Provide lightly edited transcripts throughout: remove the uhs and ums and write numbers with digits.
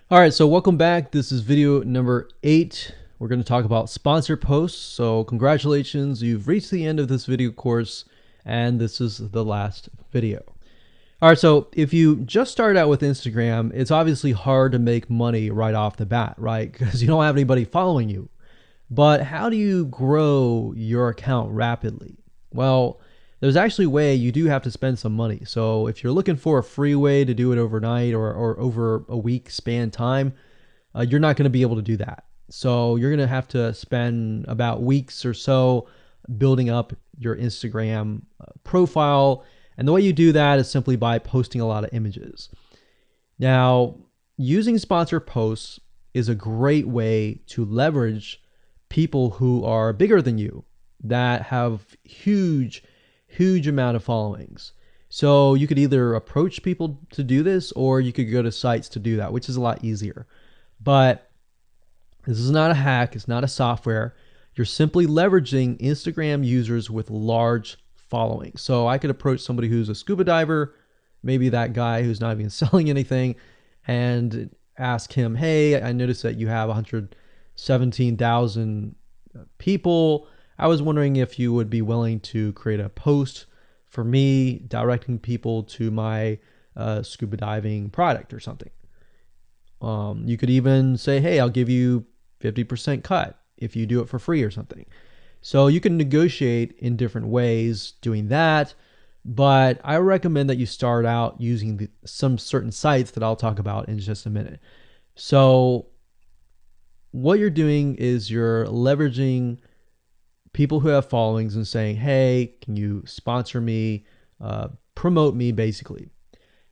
All right, so welcome back. This is video number 8. We're going to talk about sponsor posts. So congratulations, you've reached the end of this video course, and this is the last video. All right, so if you just started out with Instagram, it's obviously hard to make money right off the bat, right? Because you don't have anybody following you. But how do you grow your account rapidly? Well, there's actually a way. You do have to spend some money. So if you're looking for a free way to do it overnight or over a week span time, you're not going to be able to do that. So you're going to have to spend about weeks or so building up your Instagram profile. And the way you do that is simply by posting a lot of images. Now, using sponsor posts is a great way to leverage people who are bigger than you that have huge amount of followings. So you could either approach people to do this, or you could go to sites to do that, which is a lot easier. But this is not a hack. It's not a software. You're simply leveraging Instagram users with large followings. So I could approach somebody who's a scuba diver, maybe that guy who's not even selling anything, and ask him, hey, I noticed that you have 117,000 people. I was wondering if you would be willing to create a post for me directing people to my scuba diving product or something. You could even say, hey, I'll give you 50% cut if you do it for free or something. So you can negotiate in different ways doing that. But I recommend that you start out using some certain sites that I'll talk about in just a minute. So what you're doing is you're leveraging people who have followings and saying, hey, can you sponsor me, promote me, basically.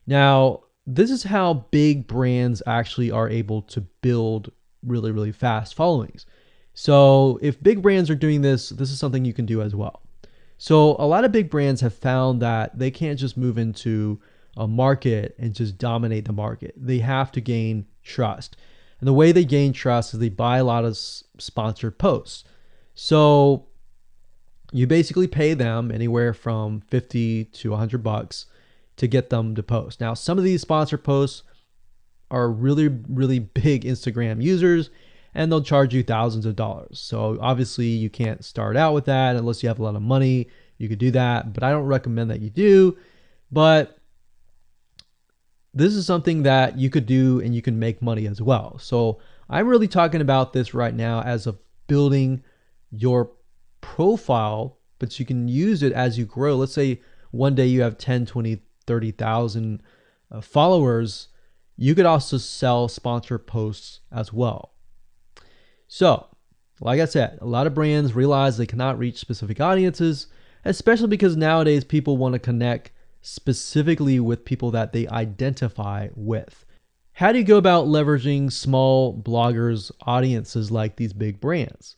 Now, this is how big brands actually are able to build really fast followings. So if big brands are doing this, this is something you can do as well. So a lot of big brands have found that they can't just move into a market and just dominate the market. They have to gain trust. And the way they gain trust is they buy a lot of sponsored posts. So you basically pay them anywhere from 50 to $100 to get them to post. Now, some of these sponsored posts are really big Instagram users, and they'll charge you thousands of dollars. So obviously you can't start out with that unless you have a lot of money. You could do that, but I don't recommend that you do. But this is something that you could do and you can make money as well. So I'm really talking about this right now as of building your profile, but you can use it as you grow. Let's say one day you have 10, 20, 30,000 followers. You could also sell sponsored posts as well. So, like I said, a lot of brands realize they cannot reach specific audiences, especially because nowadays people want to connect specifically with people that they identify with. How do you go about leveraging small bloggers' audiences like these big brands?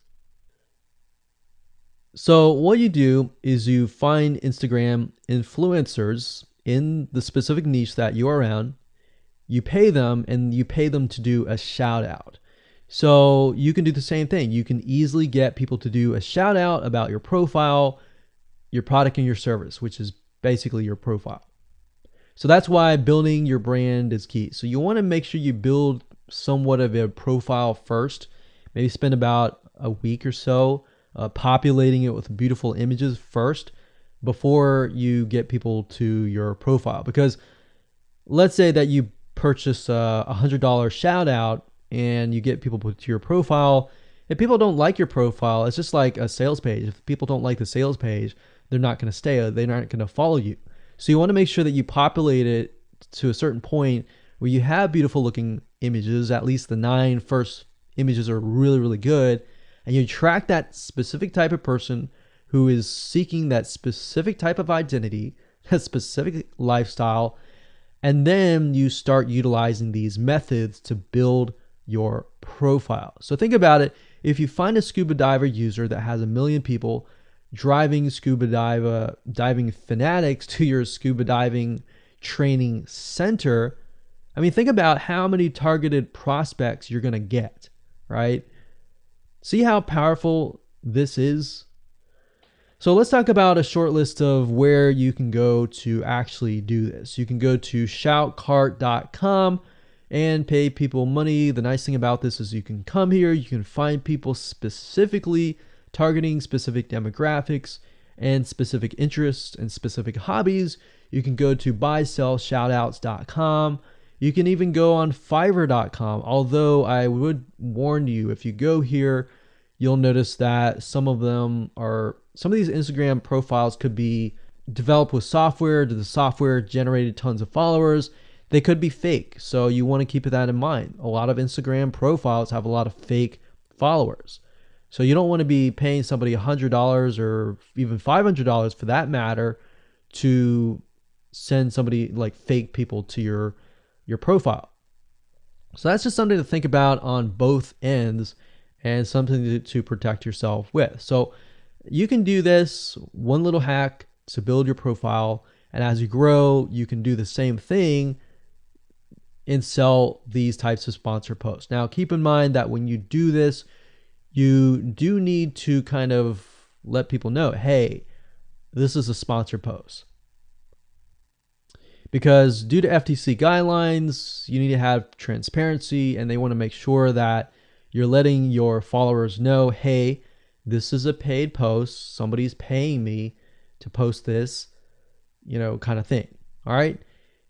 So what you do is you find Instagram influencers in the specific niche that you are around. You pay them, and you pay them to do a shout out. So you can do the same thing. You can easily get people to do a shout out about your profile, your product, and your service, which is basically your profile. So that's why building your brand is key. So you want to make sure you build somewhat of a profile first. Maybe spend about a week or so populating it with beautiful images first before you get people to your profile. Because let's say that you purchase a $100 shout out and you get people to your profile. If people don't like your profile, it's just like a sales page. If people don't like the sales page, they're not going to stay. They're not going to follow you. So you want to make sure that you populate it to a certain point where you have beautiful looking images. At least the 9 first images are really good. And you track that specific type of person who is seeking that specific type of identity, that specific lifestyle. And then you start utilizing these methods to build your profile. So think about it. If you find a scuba diver user that has 1 million people driving scuba diving fanatics to your scuba diving training center, I mean, think about how many targeted prospects you're going to get, right? See how powerful this is? So let's talk about a short list of where you can go to actually do this. You can go to shoutcart.com. and pay people money. The nice thing about this is you can come here, you can find people specifically targeting specific demographics and specific interests and specific hobbies. You can go to buysellshoutouts.com. You can even go on fiverr.com. Although I would warn you, if you go here, you'll notice that some of these Instagram profiles could be developed with software. The software generated tons of followers. They could be fake. So you want to keep that in mind. A lot of Instagram profiles have a lot of fake followers. So you don't want to be paying somebody $100 or even $500 for that matter to send somebody like fake people to your profile. So that's just something to think about on both ends and something to protect yourself with. So you can do this one little hack to build your profile, and as you grow, you can do the same thing and sell these types of sponsor posts. Now, keep in mind that when you do this, you do need to kind of let people know, hey, this is a sponsor post. Because due to FTC guidelines, you need to have transparency, and they want to make sure that you're letting your followers know, hey, this is a paid post. Somebody's paying me to post this, kind of thing. All right.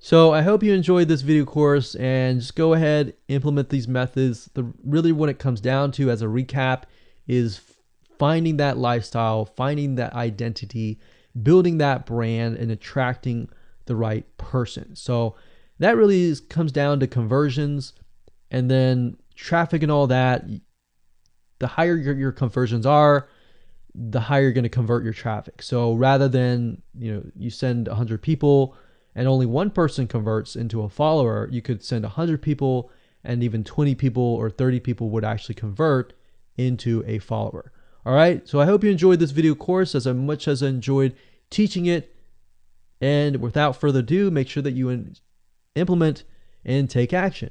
So I hope you enjoyed this video course, and just go ahead, implement these methods. Really what it comes down to as a recap is finding that lifestyle, finding that identity, building that brand, and attracting the right person. So that really comes down to conversions, and then traffic and all that. The higher your conversions are, the higher you're going to convert your traffic. So rather than, you send 100 people and only one person converts into a follower, you could send 100 people and even 20 people or 30 people would actually convert into a follower. All right. So I hope you enjoyed this video course as much as I enjoyed teaching it. And without further ado, make sure that you implement and take action.